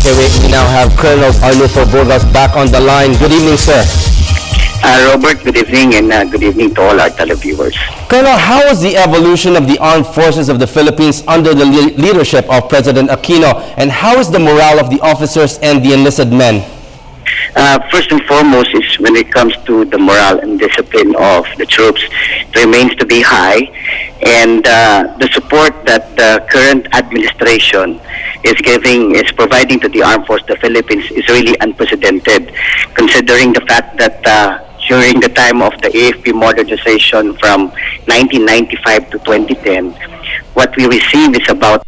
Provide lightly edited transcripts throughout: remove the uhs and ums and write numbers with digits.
Okay, we now have Colonel Arnulfo Burgos back on the line. Good evening, sir. Robert, good evening, and good evening to all our televiewers. Colonel, how is the evolution of the armed forces of the Philippines under the leadership of President Aquino, and how is the morale of the officers and the enlisted men? First and foremost is when it comes to the morale and discipline of the troops, it remains to be high, and the support that the current administration is providing to the armed force of the Philippines is really unprecedented, considering the fact that during the time of the AFP modernization from 1995 to 2010, what we received is about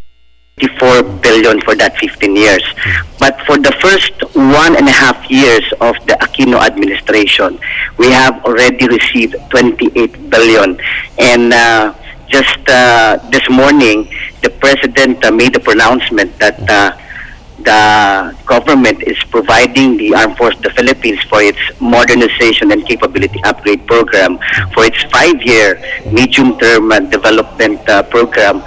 54 billion for that 15 years. But for the first 1.5 years of the Aquino administration, we have already received 28 billion. And just this morning, the President made a pronouncement that the government is providing the Armed Forces of the Philippines for its modernization and capability upgrade program, for its 5-year medium-term development program,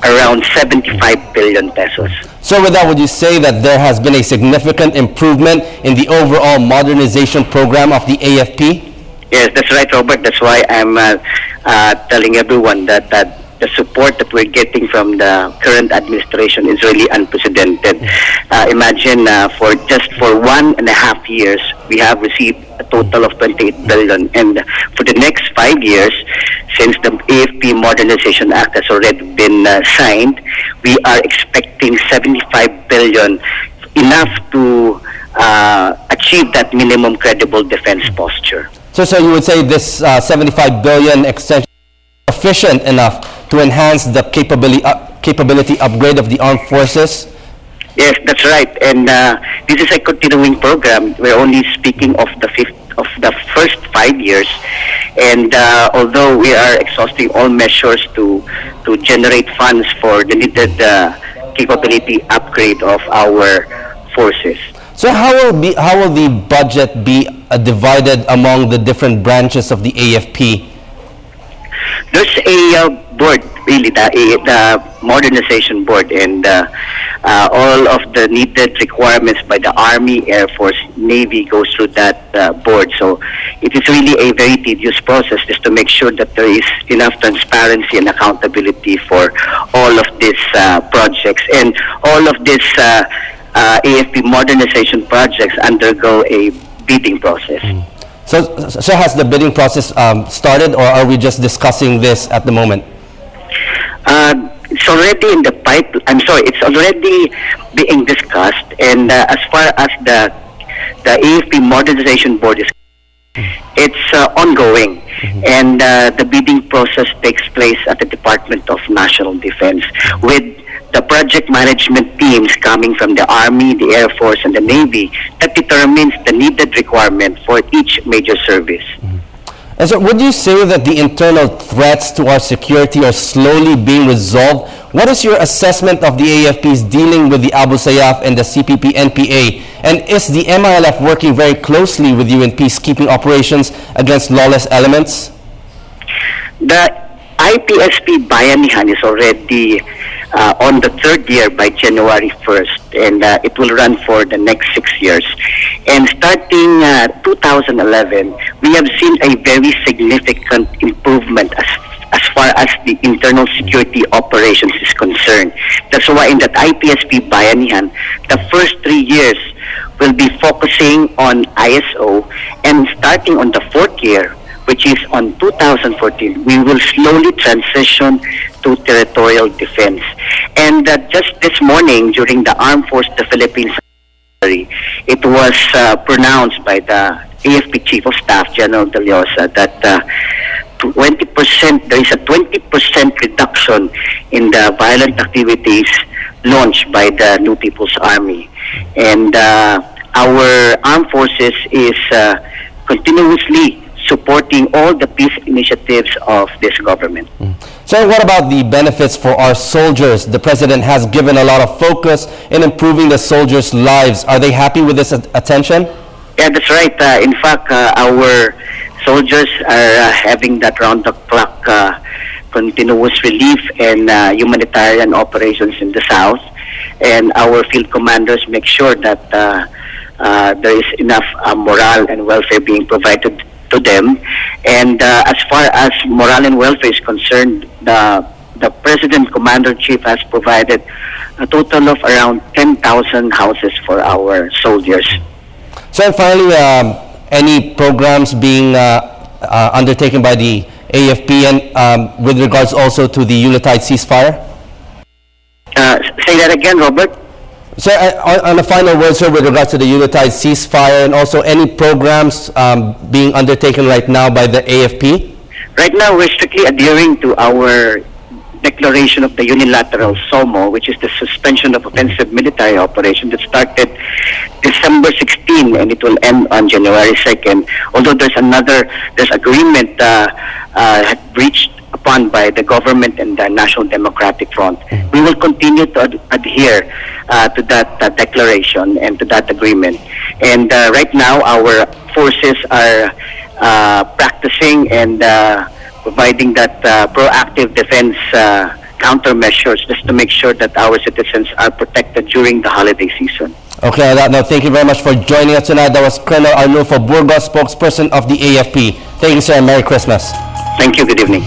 around 75 billion pesos. So with that, would you say that there has been a significant improvement in the overall modernization program of the AFP? Yes, that's right, Robert. That's why I'm telling everyone that the support that we're getting from the current administration is really unprecedented. Imagine for 1.5 years, we have received a total of 28 billion. And for the next 5 years, since the AFP Modernization Act has already been signed, we are expecting 75 billion, enough to achieve that minimum credible defense posture. So you would say this 75 billion extension is sufficient enough to enhance the capability upgrade of the armed forces? Yes, that's right. And this is a continuing program. We're only speaking of the first 5 years. And although we are exhausting all measures to generate funds for the needed capability upgrade of our forces. So how will the budget be divided among the different branches of the AFP? There's a board, really, the modernization board, and all of the needed requirements by the Army, Air Force, Navy goes through that board. So it is really a very tedious process just to make sure that there is enough transparency and accountability for all of these projects. And all of these AFP modernization projects undergo a bidding process. So has the bidding process started, or are we just discussing this at the moment? It's already in the pipe. It's already being discussed. And as far as the AFP Modernization Board is, it's ongoing. And the bidding process takes place at the Department of National Defense, with the project management teams coming from the Army, the Air Force, and the Navy that determines the needed requirement for each major service. And so would you say that the internal threats to our security are slowly being resolved? What is your assessment of the AFP's dealing with the Abu Sayyaf and the CPP-NPA? And is the MILF working very closely with you in peacekeeping operations against lawless elements? The IPSP Bayanihan is already on the 3rd year by January 1st, and it will run for the next 6 years. And starting 2011, we have seen a very significant improvement as far as the internal security operations is concerned. That's why in that IPSP Bayanihan, the first 3 years will be focusing on ISO, and starting on the 4th year, which is on 2014, we will slowly transition to territorial defense. And just this morning, during the Armed Forces of the Philippines, it was pronounced by the AFP Chief of Staff, General De Leosa, that 20%, there is a 20% reduction in the violent activities launched by the New People's Army. And our armed forces is continuously supporting all the peace initiatives of this government. So what about the benefits for our soldiers? The President has given a lot of focus in improving the soldiers' lives. Are they happy with this attention? Yeah, that's right. In fact, our soldiers are having that round-the-clock continuous relief and humanitarian operations in the south. and our field commanders make sure that there is enough morale and welfare being provided to them. And as far as morale and welfare is concerned, the President Commander-in-Chief has provided a total of around 10,000 houses for our soldiers. So and finally, any programs being undertaken by the AFP and with regards also to the Yuletide ceasefire? Say that again, Robert. Sir, on the final word, sir, with regards to the Yuletide ceasefire and also any programs being undertaken right now by the AFP? Right now, we're strictly adhering to our declaration of the unilateral SOMO, which is the suspension of offensive military operation that started December 16 and it will end on January 2nd. Although there's agreement reached upon by the government and the National Democratic Front. We will continue to adhere to that declaration and to that agreement. And right now, our forces are practicing and providing that proactive defense countermeasures just to make sure that our citizens are protected during the holiday season. Okay, on that note, thank you very much for joining us tonight. That was Colonel Arnulfo Burgos, spokesperson of the AFP. Thank you, sir, and Merry Christmas. Thank you. Good evening.